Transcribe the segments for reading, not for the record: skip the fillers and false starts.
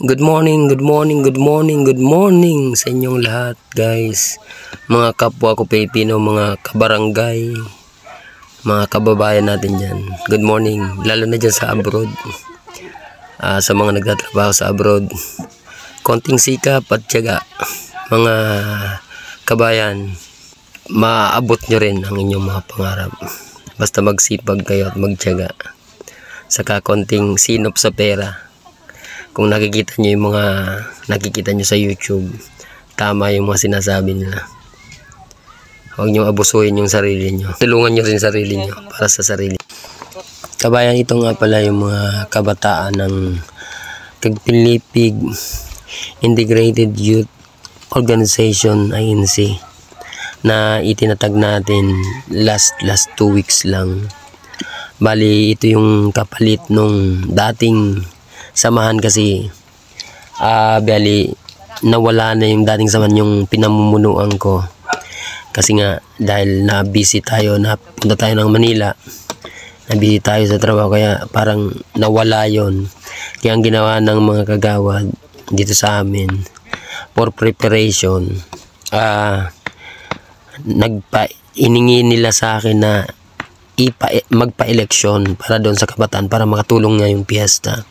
Good morning, good morning, good morning, good morning sa inyong lahat, guys. Mga kapwa ko Pilipino, mga kabarangay, mga kababayan natin dyan. Good morning, lalo na dyan sa abroad. Sa mga nagtatrabaho sa abroad, konting sikap at tiyaga, mga kabayan, maaabot nyo rin ang inyong mga pangarap. Basta magsipag kayo at magtiyaga. Saka konting sinop sa pera. Kung nakikita nyo yung mga nakikita nyo sa YouTube, tama yung mga sinasabi nila. Huwag nyo abusuhin yung sarili nyo. Tulungan nyo rin sarili nyo para sa sarili. Kabayan, ito nga pala yung mga kabataan ng Kagpilipig Integrated Youth Organization INC na itinatag natin last 2 weeks lang. Bali, ito yung kapalit nung dating samahan kasi bali nawala na yung dating samahan, yung pinamumunuan ko kasi nga dahil na busy tayo, napunta tayo ng Manila, na busy tayo sa trabaho, kaya parang nawala yon. Kaya ang ginawa ng mga kagawad dito sa amin for preparation, iningi nila sa akin na magpa-eleksyon para doon sa kabataan para makatulong nga yung piyesta.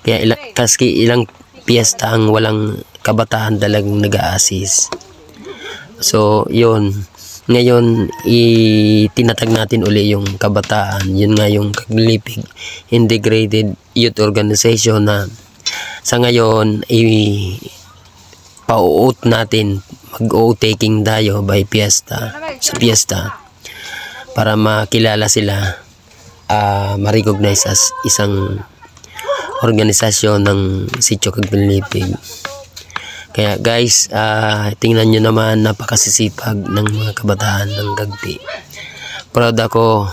Kaya kasi ilang piyesta ang walang kabataan talagang nag-a-assist. So yun, ngayon itinatag natin uli yung kabataan. Yun nga yung Kagpilipig Integrated Youth Organization na sa ngayon pa-uut natin, mag-o-taking tayo by piyesta, sa piyesta, para makilala sila, ma-recognize as isang organisasyon ng Sitio Kagpilipig. Kaya guys, tingnan nyo naman, napakasisipag ng mga kabataan ng Kagpi. Proud ako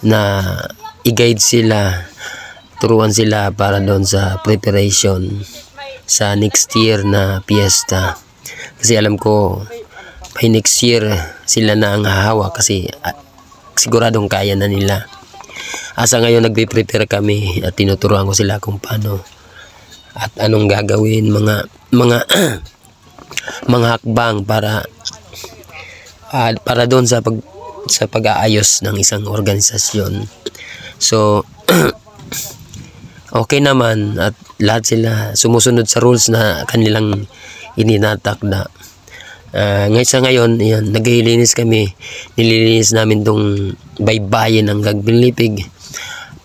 na i-guide sila, turuan sila para doon sa preparation sa next year na piyesta. Kasi alam ko by next year sila na ang hahawa kasi siguradong kaya na nila. Asa ngayon nagpe-prepare kami at tinuturuan ko sila kung paano at anong gagawin, mga mga hakbang para doon sa pag-aayos ng isang organisasyon. So okay naman at lahat sila sumusunod sa rules na kanilang ininatakda. Ngayon, yan, naglilinis kami. Nililinis namin tong baybayin ng Kagpilipig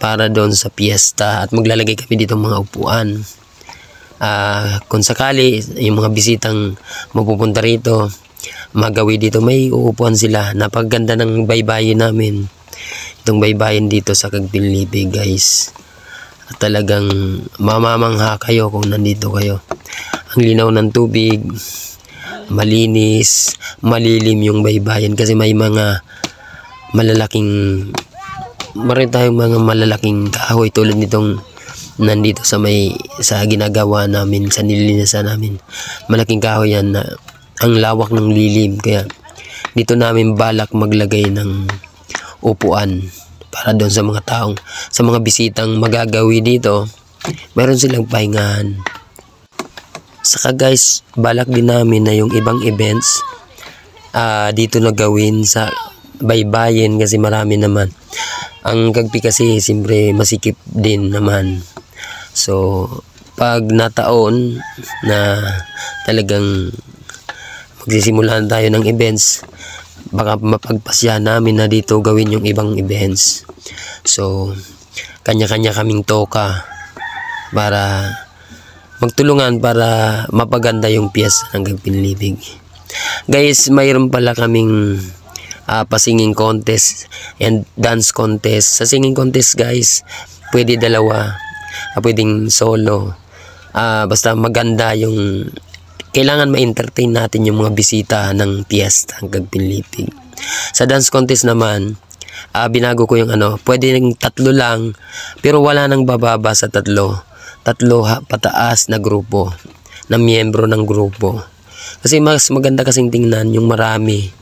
para doon sa piyesta at maglalagay kami dito mga upuan. Kung sakali yung mga bisitang mapupunta rito, magawi dito, may uupuan sila. Napaganda ng baybayin namin, itong baybayin dito sa Kagpilipig, guys. At talagang mamamangha kayo kung nandito kayo. Ang linaw ng tubig, malinis, malilim yung baybayin kasi may mga malalaking kahoy tulad nitong nandito sa ginagawa namin, sa nililinisan namin. Malaking kahoy yan na ang lawak ng lilim, kaya dito namin balak maglagay ng upuan para doon sa mga taong, sa mga bisitang magagawi dito, meron silang pahingahan. Saka guys, balak din namin na yung ibang events dito na gawin sa baybayin kasi marami naman. Ang Kagpi kasi siyempre masikip din naman. So pag nataon na talagang magsisimulan tayo ng events, baka mapagpasyahan namin na dito gawin yung ibang events. So kanya-kanya kaming toka para magtulungan para mapaganda yung piyesta ng Kagpilipig. Guys, mayroon pala kaming pa-singing contest and dance contest. Sa singing contest, guys, pwede dalawa, pwedeng solo. Basta maganda yung kailangan ma-entertain natin yung mga bisita ng piyesta ng Kagpilipig. Sa dance contest naman, binago ko yung pwede ng 3 lang, pero wala nang bababa sa 3 pataas na grupo, na miyembro ng grupo. Kasi mas maganda kasing tingnan yung marami.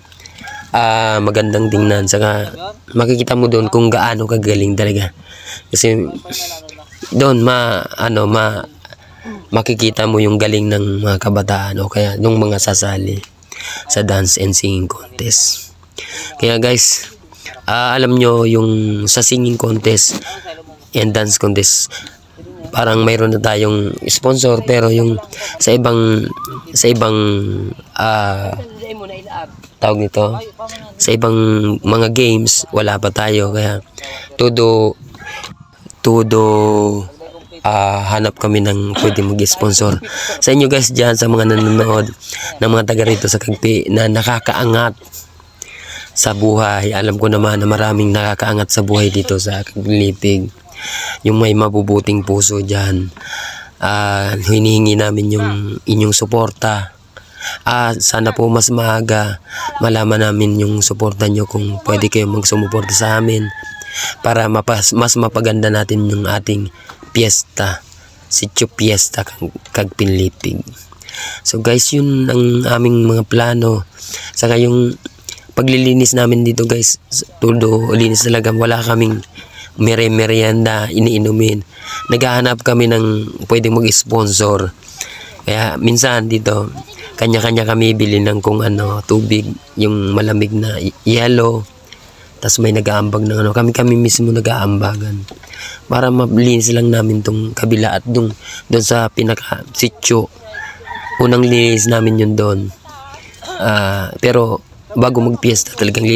Magandang tingnan, saka makikita mo doon kung gaano kagaling talaga. Kasi doon makikita mo yung galing ng mga kabataan o kaya nung mga sasali sa dance and singing contest. Kaya guys, alam nyo yung sa singing contest and dance contest, parang mayroon na tayong sponsor, pero yung sa ibang tawag nito, sa ibang mga games wala pa tayo. Kaya todo hanap kami ng pwede mag-sponsor sa inyo guys dyan, sa mga nanonood ng mga taga rito sa Kagpi na nakakaangat sa buhay. Alam ko naman na maraming nakakaangat sa buhay dito sa Kaglipig, yung may mabubuting puso dyan. Hinihingi namin yung inyong suporta. Sana po mas maaga malaman namin yung suporta nyo, kung pwede kayo magsumuporta sa amin para mas mapaganda natin yung ating piyesta, Sitio Fiesta Kagpinlipig. So guys, yun ang aming mga plano. Saka yung paglilinis namin dito guys, todo linis talaga, wala kaming merienda iniinumin. Naghahanap kami ng pwedeng mag-sponsor. Kaya minsan dito kanya-kanya kami bili ng kung ano, tubig, yung malamig na yellow, tas may nag-aambag ng ano, kami mismo nag-aambagan para malinis lang namin tong kabila. At doon sa pinaka sitio, unang linis namin yun doon. Pero bago magpiesta talagang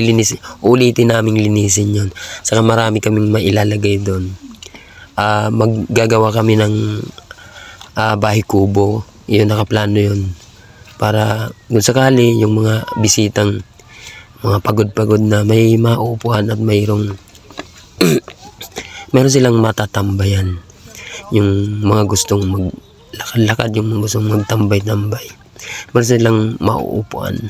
ulitin naming linisin yun. Saka marami kaming mailalagay doon. Maggagawa kami ng bahay kubo, yun, nakaplano yun, para kung sakali yung mga bisitang mga pagod-pagod na may mauupuan at mayroon silang matatambayan. Yung mga gustong maglakad-lakad, yung mga gustong magtambay-tambay, meron silang mauupuan.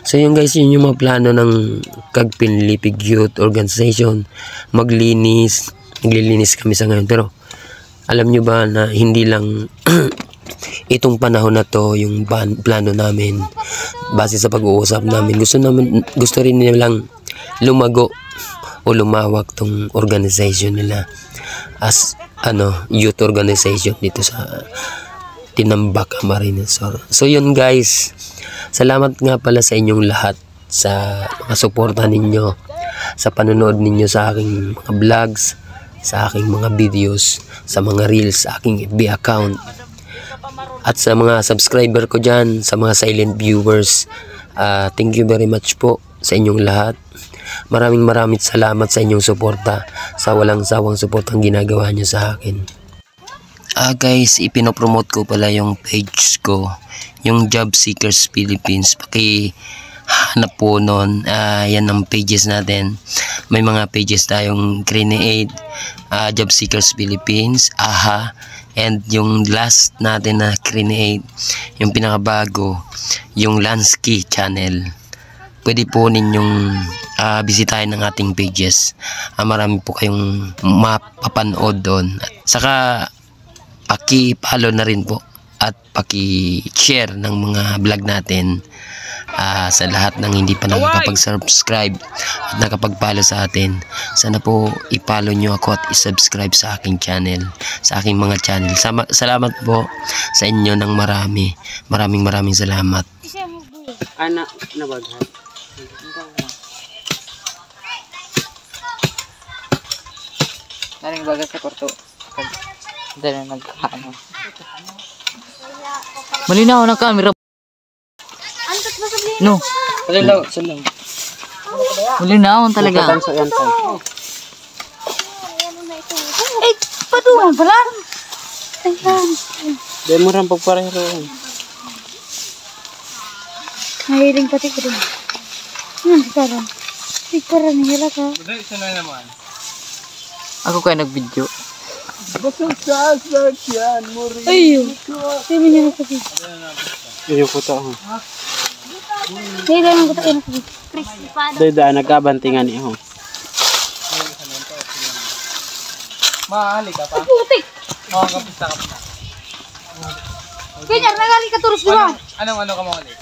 So yun guys, yun yung mga plano ng Kagpinlipig Youth Organization. Maglilinis kami sa ngayon. Pero alam nyo ba na hindi lang itong panahon na to yung plano namin. Base sa pag-uusap namin, gusto rin nilang lumago o lumawak tong organization nila as youth organization dito sa Tinambak, Camarines Sur. So yun guys, salamat nga pala sa inyong lahat sa mga suporta ninyo, sa panonood ninyo sa aking mga vlogs, sa aking mga videos, sa mga reels, sa aking FB account, at sa mga subscriber ko dyan, sa mga silent viewers. Thank you very much po sa inyong lahat. Maraming salamat sa inyong suporta, sa walang sawang suportang ginagawa nyo sa akin. Guys, ipinopromote ko pala yung page ko, yung Job Seekers Philippines. Pakihanap po nun. Yan ang pages natin. May mga pages tayong Create, Job Seekers Philippines, AHA, and yung last natin na Create, yung pinakabago, yung Lansky channel. Pwede po ninyong bisitahin ng ating pages. Marami po kayong mapapanood doon. Saka paki-follow na rin po at paki-share ng mga vlog natin sa lahat ng hindi pa nakapag-subscribe at nakapag-follow sa atin. Sana po i-follow nyo ako at i-subscribe sa aking channel, sa aking mga channel. Salamat po sa inyo ng marami. Maraming salamat. Anak na bagay. Naring bagay sa kwarto. Dahil na nagkano. Malinaw na camera. No. Malinaw. Malinaw talaga. Eh, patungan pala. Dahil mo rin pagparehero. Mahiling pati ko rin. Sekarang. Sekarang nila ka. Ako kaya nag-video. Ayun. Sino niya nagsabi? Iyo ko to. Dahil lang ko tayo nagsabi. Dahil nagkabantingan niyo. Mahali ka pa? Putik! Makakapista ka pa. Kanya, nagali ka turos diba? Anong ka mo ulit?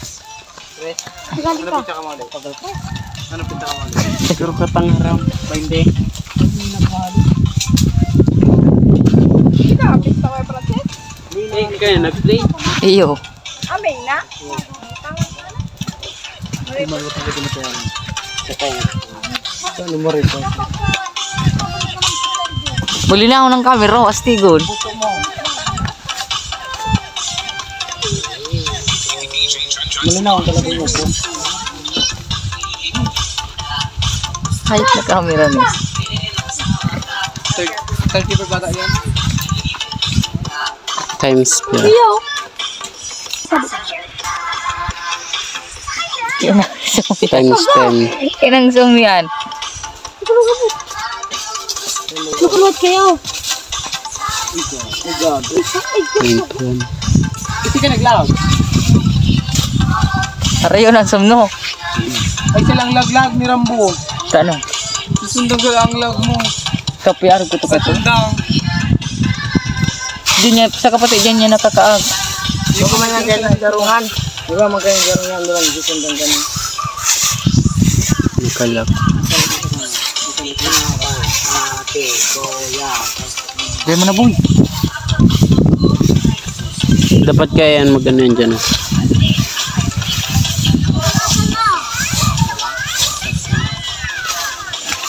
Nagali ka. Pinta ka mo ulit? Anong pinta ka mo ulit? Siguro ka pangaram. Pa hindi. Hindi kayo nag-play. Iyo. Buli na ako ng camera, astigod. Malinaw talaga yun po. Hayop na camera ni. 30 per bata yan. Times pala. Yan ang zoom. Times 10. Yan ang zoom yan. Makamot kayo. Oh God. Hindi ka naglaw. Aray yun ang zoom no. Ay silang laglag ni Rambo. Ano? Susundang ka ang lag mo. Kapiyar ko to ka to. Susundang. Di niya, sa kapatid dyan niya nakakaag. Hindi ko man yan ng garungan. Di ba magkayang garungan doon? Susundang ka niya. Nakalap. Diyan mo na boy. Dapat kaya yan magano yan dyan.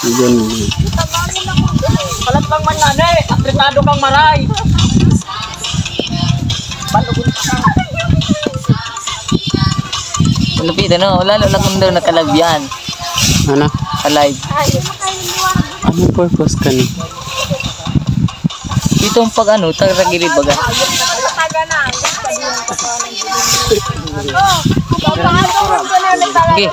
Diyan. Palat lang man nga eh. Apretado kang maray. Malupit ano, lalo lang kung daw nakalive yan. Ano? Alive. Anong purpose ka ni? Itong pag ano, tagagilid baga. Okay.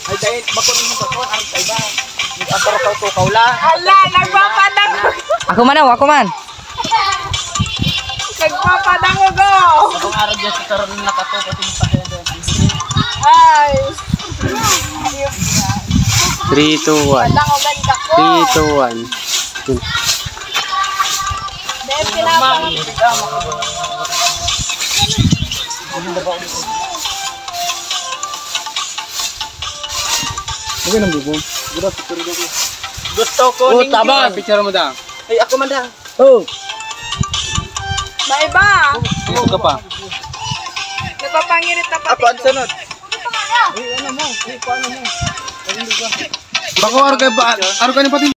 Ay dahil bakon mo bakon ang kaiba. Nagpaparaw tukaw lang. Ala, nagpapadang. Ako man ako man. Nagpapadang go. Abang araw dyan sa karoon na nakato pati mo pa kaya doon. Ay. 3, 2, 1. Dangogan ka ko. 3, 2, 1. Dahil pinapang. Bagay ng bubong. Gusto ko ning tama, picture mo da. Ay ako man da. Oh. May ba? Ano ka pa? Napapangirit na pati. Apo ang sunod. Ay ano mo? Ay paano mo? Bako araw kay ba? Araw ka ni pati